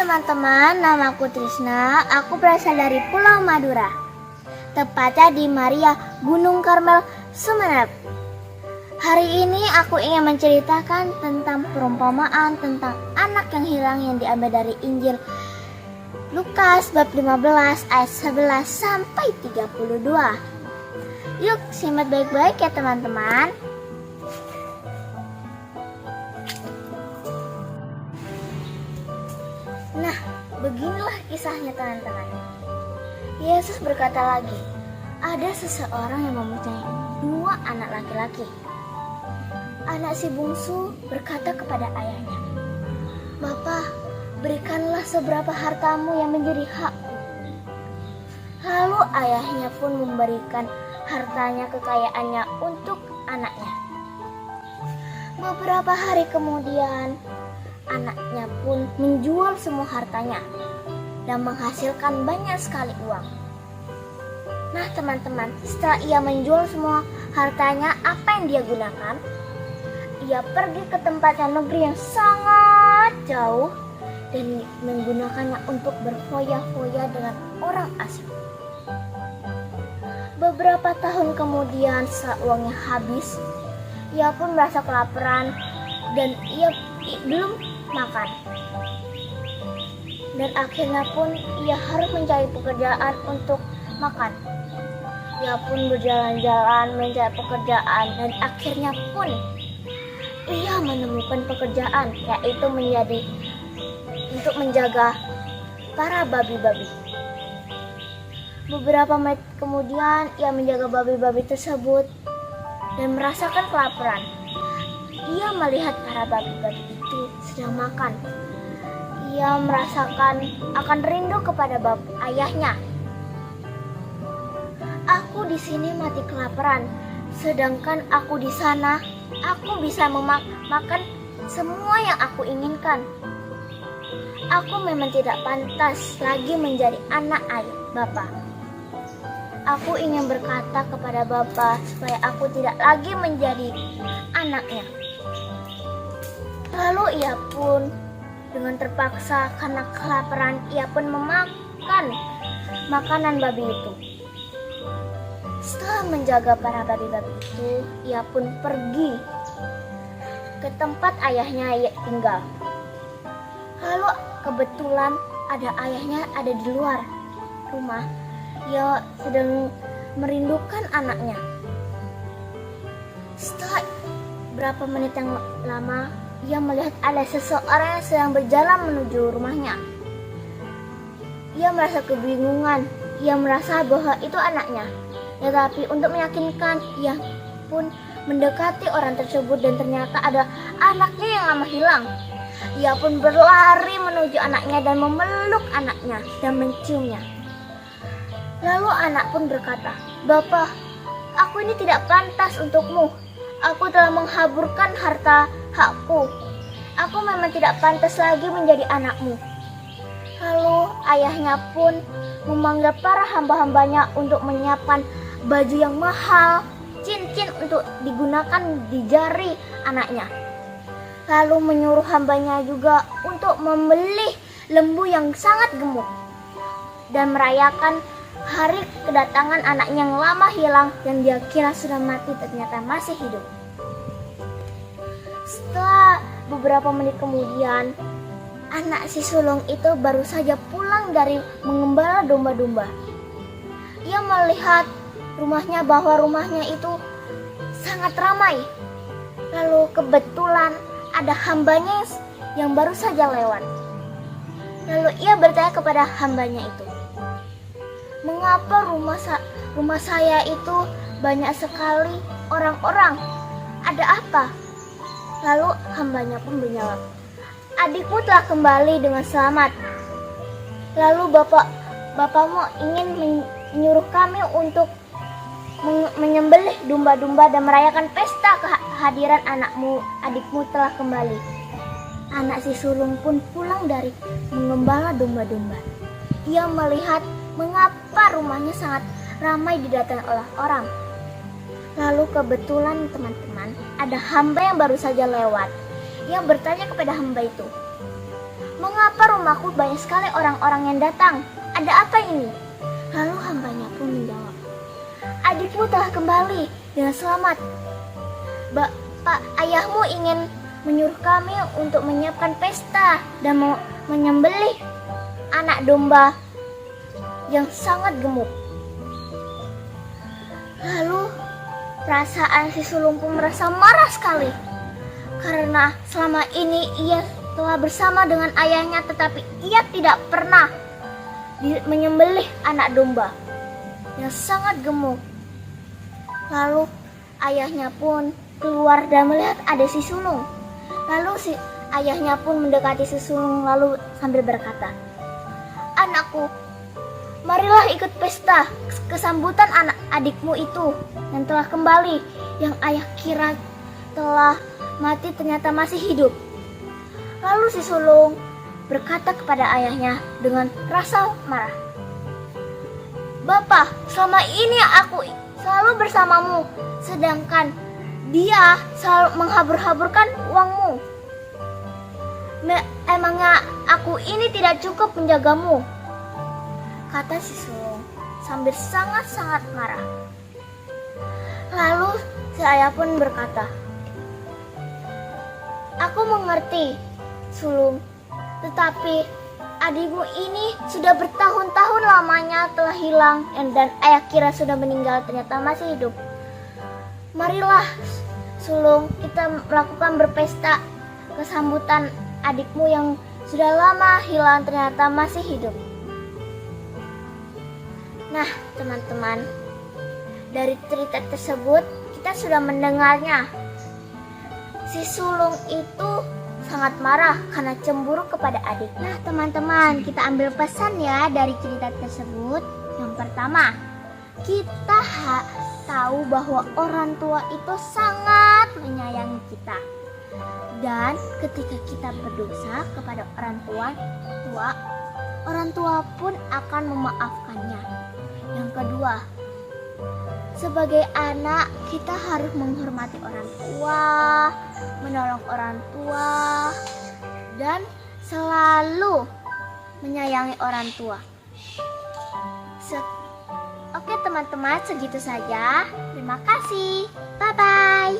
teman-teman, namaku Trisna, aku berasal dari Pulau Madura, tepatnya di Maria, Gunung Karmel, Sumeneb. Hari ini aku ingin menceritakan tentang perumpamaan tentang anak yang hilang yang diambil dari Injil Lukas bab 15 ayat 11 sampai 32. Yuk simak baik-baik ya teman-teman. Nah, beginilah kisahnya teman-teman. Yesus berkata lagi, ada seseorang yang mempunyai 2 anak laki-laki. Anak si bungsu berkata kepada ayahnya, "Bapa, berikanlah seberapa hartamu yang menjadi hakku." Lalu ayahnya pun memberikan hartanya, kekayaannya untuk anaknya. Beberapa hari kemudian, anaknya pun menjual semua hartanya dan menghasilkan banyak sekali uang. Nah teman-teman, setelah ia menjual semua hartanya, apa yang dia gunakan? Ia pergi ke tempat yang negeri yang sangat jauh dan menggunakannya untuk berfoya-foya dengan orang asing. Beberapa tahun kemudian, setelah uangnya habis, ia pun merasa kelaparan dan ia belum makan. Dan akhirnya pun ia harus mencari pekerjaan untuk makan. Ia pun berjalan-jalan mencari pekerjaan dan akhirnya pun ia menemukan pekerjaan, yaitu untuk menjaga para babi-babi. Beberapa menit kemudian ia menjaga babi-babi tersebut dan merasakan kelaparan. Ia melihat para babi-babi itu sedang makan. Ia merasakan akan rindu kepada ayahnya. Aku di sini mati kelaparan, sedangkan aku di sana, aku bisa makan semua yang aku inginkan. Aku memang tidak pantas lagi menjadi anak Bapa. Aku ingin berkata kepada Bapa supaya aku tidak lagi menjadi anaknya. Lalu ia pun dengan terpaksa karena kelaparan, ia pun memakan makanan babi itu. Setelah menjaga para babi-babi itu, ia pun pergi ke tempat ayahnya tinggal. Lalu kebetulan ayahnya ada di luar rumah. Ia sedang merindukan anaknya. Setelah berapa menit yang lama, ia melihat ada seseorang yang sedang berjalan menuju rumahnya. Ia merasa kebingungan. Ia merasa bahwa itu anaknya. Tetapi untuk meyakinkan, ia pun mendekati orang tersebut dan ternyata ada anaknya yang lama hilang. Ia pun berlari menuju anaknya dan memeluk anaknya dan menciumnya. Lalu anak pun berkata, "Bapa, aku ini tidak pantas untukmu. Aku telah menghaburkan harta hakku. Aku memang tidak pantas lagi menjadi anakmu." Lalu ayahnya pun memanggil para hamba-hambanya untuk menyiapkan baju yang mahal, cincin untuk digunakan di jari anaknya. Lalu menyuruh hambanya juga untuk membeli lembu yang sangat gemuk dan merayakan hari kedatangan anaknya yang lama hilang yang dia kira sudah mati ternyata masih hidup. Setelah beberapa menit kemudian, anak si sulung itu baru saja pulang dari mengembala domba-domba. Ia melihat bahwa rumahnya itu sangat ramai. Lalu kebetulan ada hambanya yang baru saja lewat. Lalu ia bertanya kepada hambanya itu, "Mengapa rumah saya itu banyak sekali orang-orang? Ada apa?" Lalu hambanya pun menjawab, "Adikmu telah kembali dengan selamat. Lalu bapakmu ingin menyuruh kami untuk menyembelih domba-domba dan merayakan pesta kehadiran adikmu telah kembali." Anak si sulung pun pulang dari mengembala domba-domba. Ia melihat mengapa rumahnya sangat ramai didatangi oleh orang. Lalu kebetulan teman-teman, ada hamba yang baru saja lewat. Ia bertanya kepada hamba itu, Mengapa rumahku banyak sekali orang-orang yang datang? Ada apa ini? Lalu hambanya pun menjawab, adikmu telah kembali dengan selamat. Pak, ayahmu ingin menyuruh kami untuk menyiapkan pesta dan menyembelih anak domba yang sangat gemuk. Lalu perasaan si sulung pun merasa marah sekali karena selama ini ia telah bersama dengan ayahnya, tetapi ia tidak pernah menyembelih anak domba yang sangat gemuk. Lalu ayahnya pun keluar dan melihat ada si sulung. Lalu si ayahnya pun mendekati si sulung lalu sambil berkata, anakku, marilah ikut pesta kesambutan anak adikmu itu yang telah kembali, yang ayah kira telah mati ternyata masih hidup. Lalu si sulung berkata kepada ayahnya dengan rasa marah, Bapak, selama ini aku selalu bersamamu, sedangkan dia selalu menghabur-haburkan uangmu. Emangnya aku ini tidak cukup menjagamu? Kata si sulung sambil sangat-sangat marah. Lalu si ayah pun berkata, aku mengerti, sulung, tetapi adikmu ini sudah bertahun-tahun lamanya telah hilang dan ayah kira sudah meninggal ternyata masih hidup. Marilah sulung, kita melakukan berpesta kesambutan adikmu yang sudah lama hilang ternyata masih hidup. Nah teman-teman, dari cerita tersebut kita sudah mendengarnya. Si sulung itu sangat marah karena cemburu kepada adik. Nah teman-teman, kita ambil pesan ya dari cerita tersebut. Yang pertama, kita tahu bahwa orang tua itu sangat menyayangi kita. Dan ketika kita berdosa kepada orang tua pun akan memaafkannya. Yang kedua, sebagai anak kita harus menghormati orang tua, menolong orang tua, dan selalu menyayangi orang tua. Oke teman-teman, segitu saja. Terima kasih. Bye-bye.